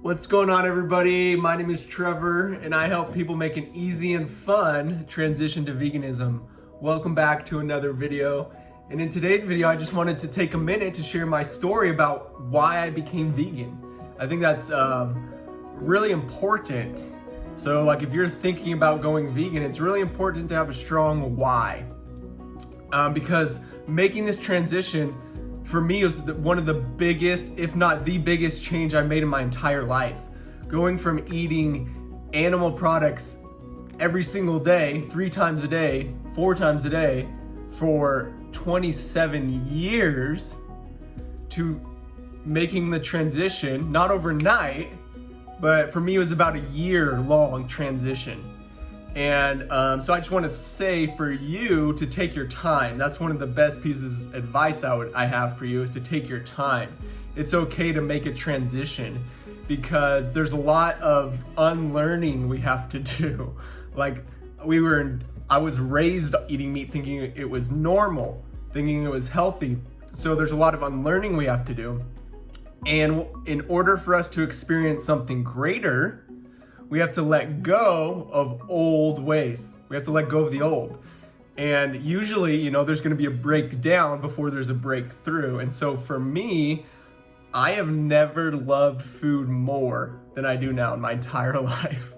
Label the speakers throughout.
Speaker 1: What's going on, everybody? My name is Trevor and I help people make an easy and fun transition to veganism. Welcome back to another video. And in today's video, I just wanted to take a minute to share my story about why I became vegan. I think that's really important. So like if you're thinking about going vegan, it's really important to have a strong why. Because making this transition for me was one of the biggest, if not the biggest change I made in my entire life. Going from eating animal products every single day, 3 times a day, 4 times a day, for 27 years to making the transition, not overnight, but for me it was about a year-long transition. And so I just want to say for you to take your time. That's one of the best pieces of advice I have for you, is to take your time. It's okay to make a transition because there's a lot of unlearning we have to do. Like I was raised eating meat thinking it was normal, thinking it was healthy. So there's a lot of unlearning we have to do. And in order for us to experience something greater, we have to let go of old ways. We have to let go of the old. And usually, there's gonna be a breakdown before there's a breakthrough. And so for me, I have never loved food more than I do now in my entire life.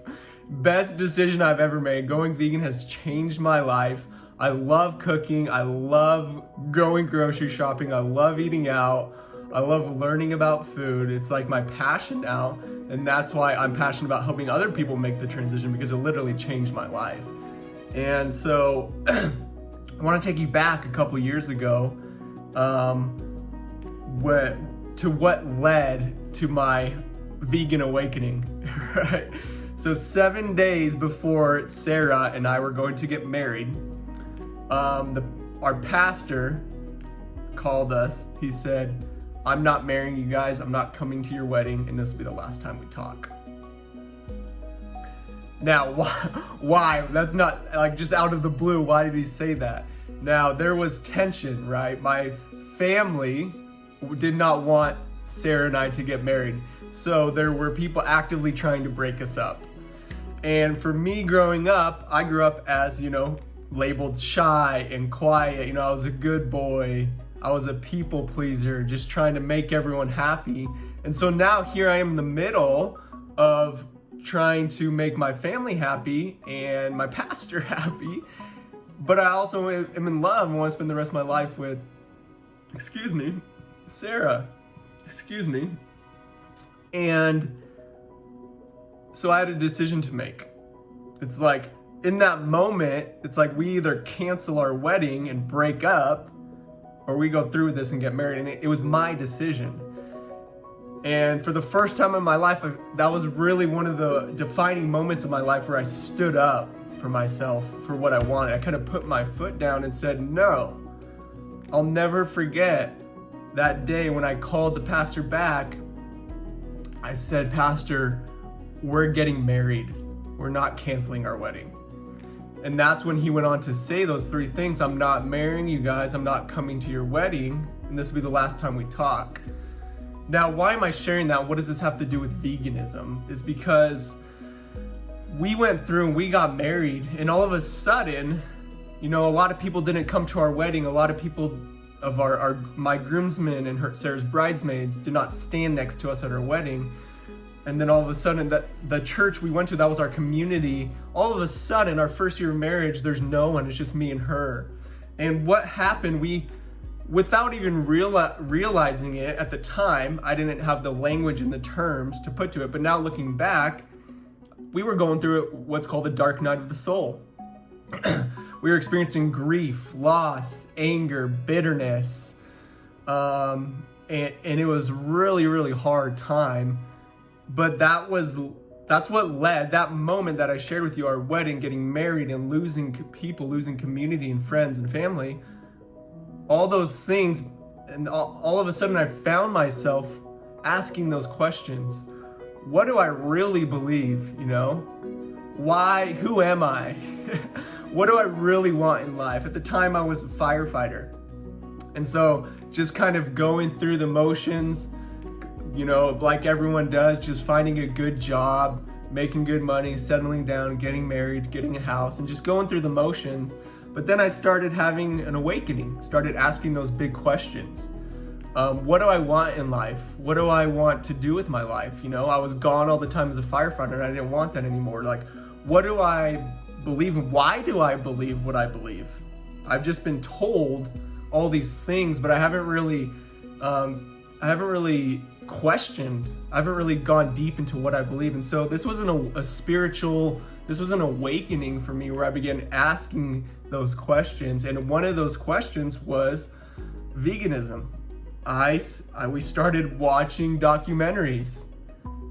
Speaker 1: Best decision I've ever made. Going vegan has changed my life. I love cooking. I love going grocery shopping. I love eating out. I love learning about food. It's like my passion now. And that's why I'm passionate about helping other people make the transition, because it literally changed my life. And so I want to take you back a couple years ago what led to my vegan awakening, right? So 7 days before Sarah and I were going to get married, our pastor called us. He said, "I'm not marrying you guys, I'm not coming to your wedding, and this will be the last time we talk." Now, why? That's not like just out of the blue. Why did he say that? Now, there was tension, right? My family did not want Sarah and I to get married. So there were people actively trying to break us up. And for me growing up, I grew up as, labeled shy and quiet. I was a good boy. I was a people pleaser, just trying to make everyone happy. And so now here I am in the middle of trying to make my family happy and my pastor happy. But I also am in love and want to spend the rest of my life with, Sarah. And so I had a decision to make. It's like, in that moment, it's like we either cancel our wedding and break up, or we go through with this and get married. And it was my decision. And for the first time in my life, that was really one of the defining moments of my life where I stood up for myself, for what I wanted. I kind of put my foot down and said, no. I'll never forget that day when I called the pastor back. I said, "Pastor, we're getting married. We're not canceling our wedding." And that's when he went on to say those 3 things. "I'm not marrying you guys, I'm not coming to your wedding, and this will be the last time we talk." Now, why am I sharing that? What does this have to do with veganism? Is because we went through and we got married, and all of a sudden, a lot of people didn't come to our wedding. A lot of people of my groomsmen and Sarah's bridesmaids did not stand next to us at our wedding. And then all of a sudden, the church we went to, that was our community. All of a sudden, our first year of marriage, there's no one, it's just me and her. And what happened, without even realizing it at the time, I didn't have the language and the terms to put to it, but now looking back, we were going through what's called the dark night of the soul. We were experiencing grief, loss, anger, bitterness, and it was really, really hard time. But that's what led, that moment that I shared with you, our wedding, getting married and losing people, losing community and friends and family, all those things. And all of a sudden I found myself asking those questions. What do I really believe, Why, who am I? What do I really want in life? At the time I was a firefighter. And so just kind of going through the motions, you know, like everyone does, just finding a good job, making good money, settling down, getting married, getting a house, and just going through the motions. But then I started having an awakening, started asking those big questions. What do I want in life? What do I want to do with my life? You know, I was gone all the time as a firefighter and I didn't want that anymore. Like, what do I believe? Why do I believe what I believe? I've just been told all these things, but I haven't really questioned. I haven't really gone deep into what I believe. And so this wasn't this was an awakening for me where I began asking those questions. And one of those questions was veganism. We started watching documentaries,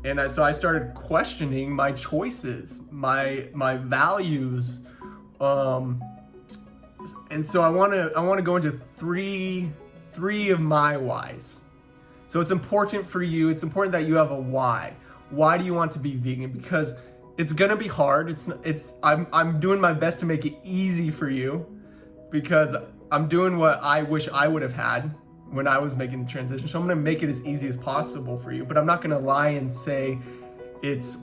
Speaker 1: and so I started questioning my choices, my values, and so I want to go into three of my whys. So it's important for you. It's important that you have a why. Why do you want to be vegan? Because it's gonna be hard. I'm doing my best to make it easy for you, because I'm doing what I wish I would have had when I was making the transition. So I'm gonna make it as easy as possible for you, but I'm not gonna lie and say it's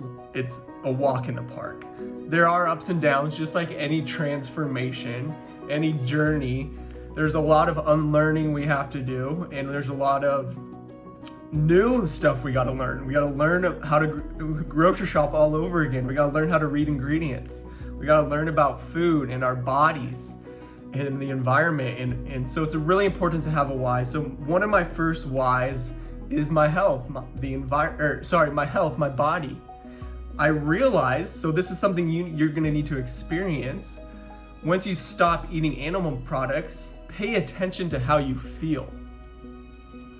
Speaker 1: a walk in the park. There are ups and downs, just like any transformation, any journey. There's a lot of unlearning we have to do, and there's a lot of new stuff we gotta learn. We gotta learn how to grocery shop all over again. We gotta learn how to read ingredients. We gotta learn about food and our bodies and the environment. And so it's really important to have a why. So one of my first whys is my health, my health, my body. I realized, so this is something you're gonna need to experience. Once you stop eating animal products, pay attention to how you feel.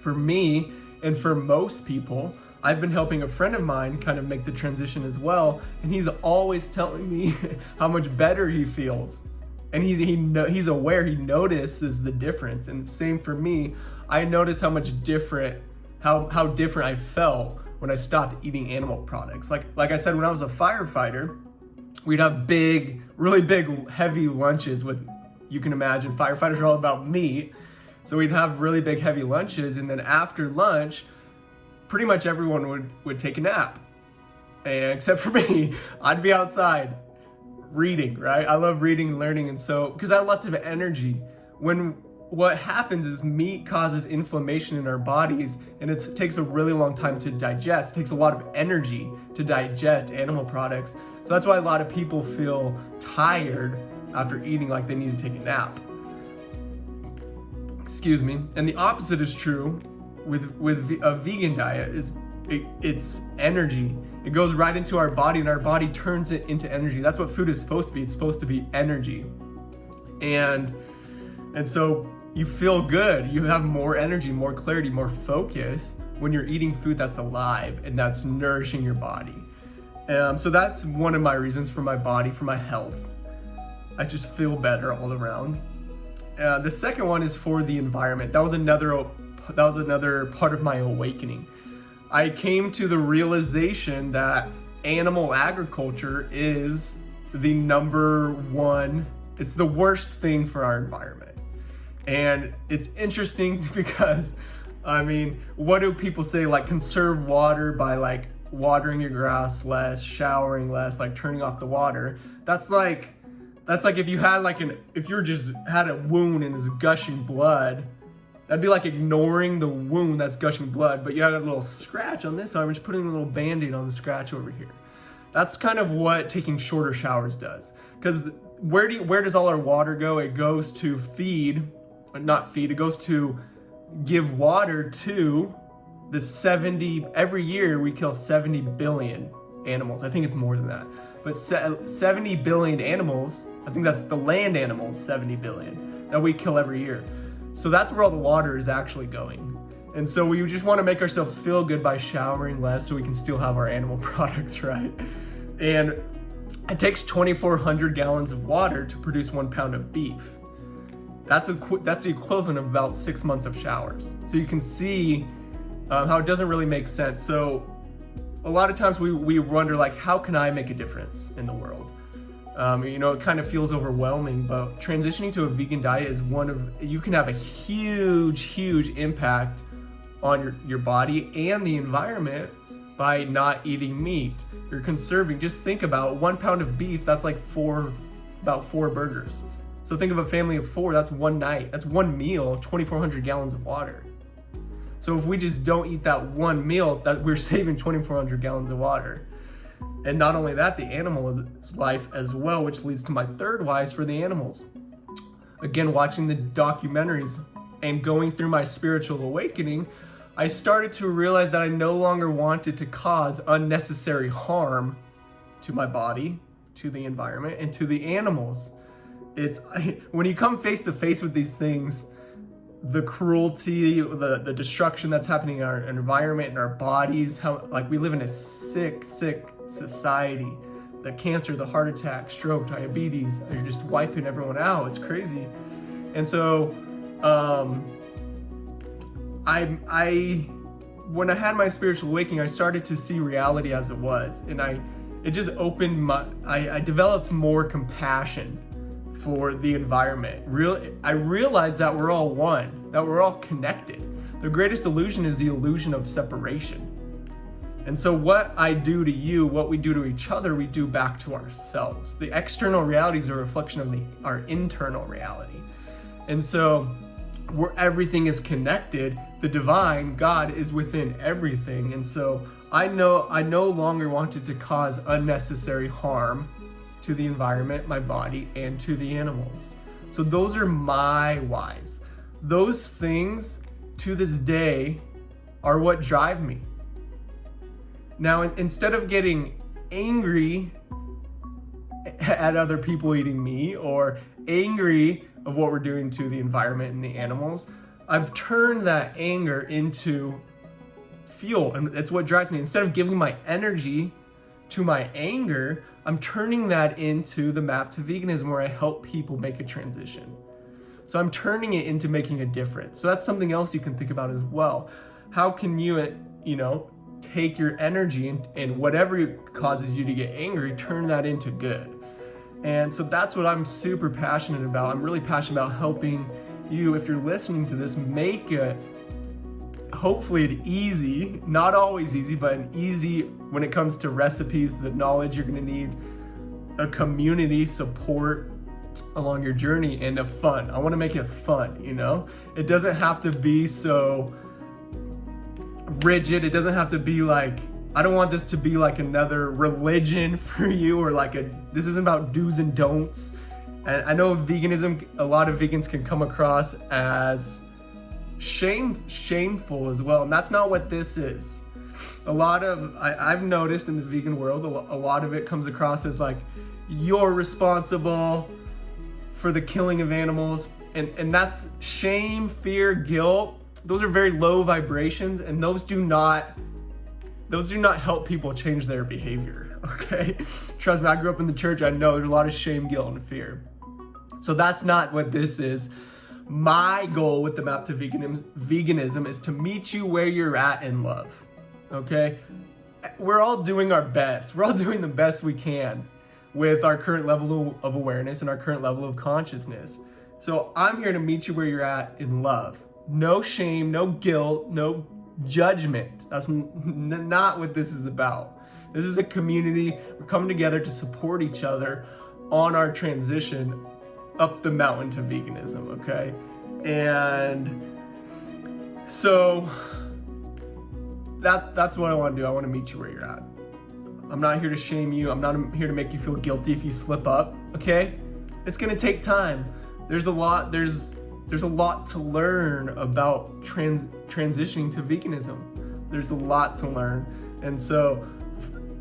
Speaker 1: For me, and for most people, I've been helping a friend of mine kind of make the transition as well, and he's always telling me how much better he feels. And he's aware, he notices the difference. And same for me, I noticed how different I felt when I stopped eating animal products. Like I said, when I was a firefighter, we'd have really big, heavy lunches with, you can imagine, firefighters are all about meat. So we'd have really big, heavy lunches, and then after lunch, pretty much everyone would take a nap. And except for me, I'd be outside reading, right? I love reading and learning, and so, because I have lots of energy. What happens is meat causes inflammation in our bodies, and it takes a really long time to digest. It takes a lot of energy to digest animal products. So that's why a lot of people feel tired after eating, like they need to take a nap. Excuse me. And the opposite is true with a vegan diet. It's energy. It goes right into our body, and our body turns it into energy. That's what food is supposed to be. It's supposed to be energy. And so you feel good. You have more energy, more clarity, more focus when you're eating food that's alive and that's nourishing your body. So that's one of my reasons for my body, for my health. I just feel better all around. The second one is for the environment. That was another part of my awakening. I came to the realization that animal agriculture is the number one, it's the worst thing for our environment. And it's interesting because, I mean, what do people say? Like, conserve water by like watering your grass less, showering less, like turning off the water. That's like if you had if you just had a wound and is gushing blood, that'd be like ignoring the wound that's gushing blood, but you had a little scratch on this arm and just putting a little Band-Aid on the scratch over here. That's kind of what taking shorter showers does. Because where does all our water go? It goes to it goes to give water to every year we kill 70 billion animals. I think it's more than that. But 70 billion animals, I think that's the land animals, 70 billion, that we kill every year. So that's where all the water is actually going. And so we just want to make ourselves feel good by showering less so we can still have our animal products, right? And it takes 2,400 gallons of water to produce 1 pound of beef. That's the equivalent of about 6 months of showers. So you can see how it doesn't really make sense. So a lot of times we wonder, like, how can I make a difference in the world? It kind of feels overwhelming, but transitioning to a vegan diet is you can have a huge, huge impact on your body and the environment by not eating meat. You're conserving. Just think about 1 pound of beef, that's like about 4 burgers. So think of a family of 4, that's one night, that's one meal, 2,400 gallons of water. So if we just don't eat that one meal, that we're saving 2,400 gallons of water. And not only that, the animal's life as well, which leads to my third why is for the animals. Again, watching the documentaries and going through my spiritual awakening, I started to realize that I no longer wanted to cause unnecessary harm to my body, to the environment, and to the animals. When you come face to face with these things, the cruelty, the destruction that's happening in our environment, in our bodies, how like we live in a sick society. The cancer, the heart attack, stroke, diabetes, they're just wiping everyone out. It's crazy. And so when I had my spiritual awakening, I started to see reality as it was, and it just opened I developed more compassion for the environment. I realized that we're all one, that we're all connected. The greatest illusion is the illusion of separation. And so what I do to you, what we do to each other, we do back to ourselves. The external reality is a reflection of our internal reality. And so where everything is connected, the divine God is within everything. And so I no longer wanted to cause unnecessary harm to the environment, my body, and to the animals. So those are my whys. Those things to this day are what drive me. Now, instead of getting angry at other people eating meat or angry of what we're doing to the environment and the animals, I've turned that anger into fuel, and it's what drives me. Instead of giving my energy to my anger, I'm turning that into the map to veganism, where I help people make a transition. So I'm turning it into making a difference. So that's something else you can think about as well. How can you, take your energy and whatever causes you to get angry, turn that into good? And so that's what I'm super passionate about. I'm really passionate about helping you, if you're listening to this, make it hopefully an easy, not always easy, but an easy when it comes to recipes, the knowledge you're gonna need, a community support along your journey, and a fun. I wanna make it fun, It doesn't have to be so rigid. It doesn't have to be like, I don't want this to be like another religion for you, or this isn't about do's and don'ts. And I know veganism, a lot of vegans can come across as shameful as well, and that's not what this is. I've noticed in the vegan world, a lot of it comes across as like, you're responsible for the killing of animals, and that's shame, fear, guilt. Those are very low vibrations, and those do not help people change their behavior, okay? Trust me, I grew up in the church. I know there's a lot of shame, guilt, and fear. So that's not what this is. My goal with the Map to Veganism is to meet you where you're at in love, okay? We're all doing our best. We're all doing the best we can with our current level of awareness and our current level of consciousness. So I'm here to meet you where you're at in love. No shame, no guilt, no judgment. That's not what this is about. This is a community. We're coming together to support each other on our transition up the mountain to veganism, okay? And so that's what I want to do. I want to meet you where you're at. I'm not here to shame you. I'm not here to make you feel guilty if you slip up, okay? It's gonna take time. There's a lot to learn about transitioning to veganism. There's a lot to learn. And so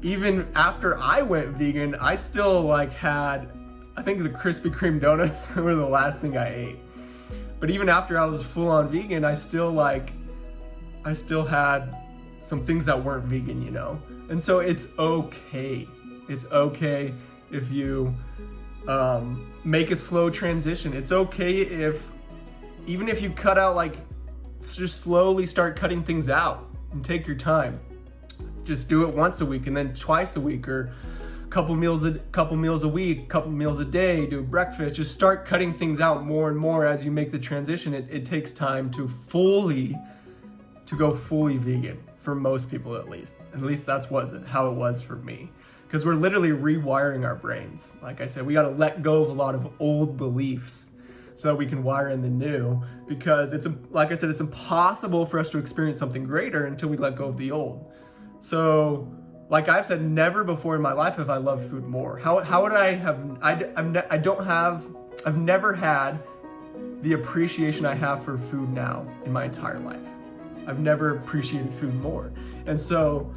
Speaker 1: even after I went vegan, I still had, I think the Krispy Kreme donuts were the last thing I ate. But even after I was full on vegan, I still had some things that weren't vegan, And so it's okay. It's okay if you make a slow transition. It's okay even if you cut out, just slowly start cutting things out and take your time. Just do it once a week and then twice a week, or couple meals a week, couple meals a day, do breakfast. Just start cutting things out more and more as you make the transition. It takes time to fully to go fully vegan, for most people at least. At least that's how it was for me. Because we're literally rewiring our brains. Like I said, we gotta let go of a lot of old beliefs so that we can wire in the new, because like I said, it's impossible for us to experience something greater until we let go of the old. So, like I've said, never before in my life have I loved food more. How would I have, I've never had the appreciation I have for food now in my entire life. I've never appreciated food more. And so,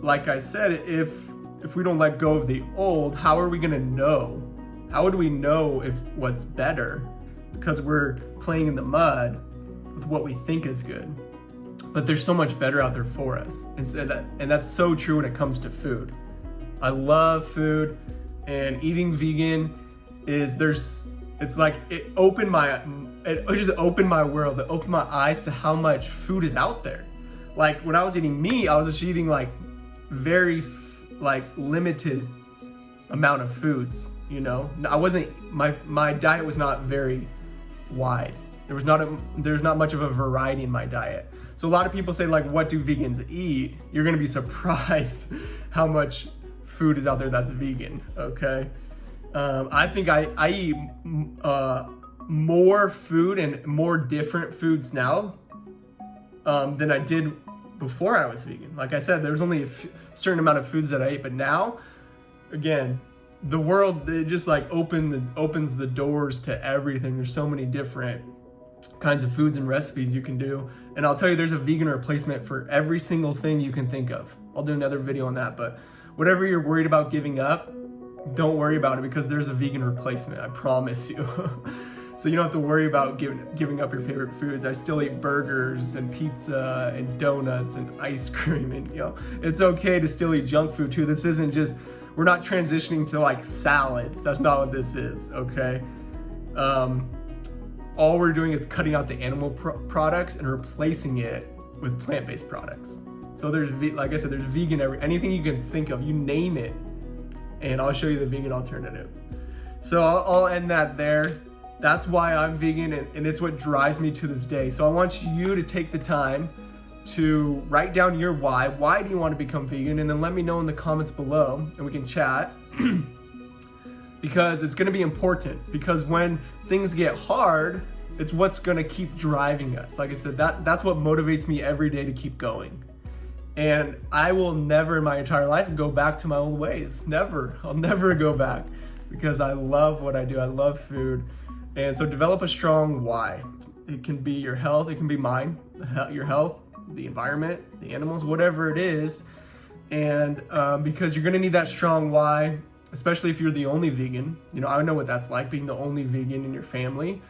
Speaker 1: like I said, if we don't let go of the old, how are we gonna know? How would we know if what's better? Because we're playing in the mud with what we think is good. But there's so much better out there for us. And that's so true when it comes to food. I love food, and eating vegan it just opened my world. It opened my eyes to how much food is out there. Like when I was eating meat, I was just eating like very limited amount of foods, you know? I wasn't, my diet was not very wide. There's not much of a variety in my diet. So a lot of people say, like, what do vegans eat? You're gonna be surprised how much food is out there that's vegan, okay? I think I eat more food and more different foods now than I did before I was vegan. Like I said, there's only a certain amount of foods that I eat, but now, again, the world, it just like opens the doors to everything. There's so many different kinds of foods and recipes you can do. And I'll tell you, there's a vegan replacement for every single thing you can think of. I'll do another video on that, but whatever you're worried about giving up, don't worry about it, because there's a vegan replacement, I promise you. So you don't have to worry about giving up your favorite foods. I still eat burgers and pizza and donuts and ice cream, and you know, it's okay to still eat junk food too. This isn't just, we're not transitioning to like salads. That's not what this is, okay? All we're doing is cutting out the animal products and replacing it with plant-based products. So there's, like I said, there's vegan anything you can think of, you name it, and I'll show you the vegan alternative. So I'll end that there. That's why I'm vegan, and it's what drives me to this day. So I want you to take the time to write down your why. Why do you want to become vegan? And then let me know in the comments below, and we can chat. Because it's going to be important, because when things get hard, it's what's going to keep driving us. Like I said, that's what motivates me every day to keep going. And I will never in my entire life go back to my old ways. Never. I'll never go back, because I love what I do. I love food. And so develop a strong why. It can be your health, it can be mine, your health, the environment, the animals, whatever it is. And because you're gonna need that strong why, especially if you're the only vegan. You know, I know what that's like, being the only vegan in your family.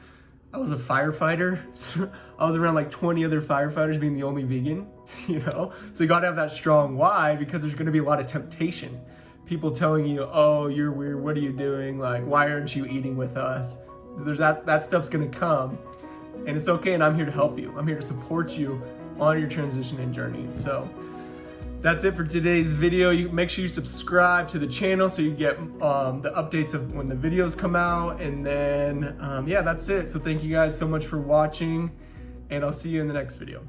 Speaker 1: I was a firefighter. So I was around like 20 other firefighters being the only vegan, you know? So you gotta have that strong why, because there's gonna be a lot of temptation. People telling you, oh, you're weird, what are you doing? Like, why aren't you eating with us? So there's that stuff's gonna come, and it's okay, and I'm here to help you. I'm here to support you on your transition and journey. So that's it for today's video. You make sure you subscribe to the channel so you get the updates of when the videos come out, and then yeah, that's it. So thank you guys so much for watching, and I'll see you in the next video.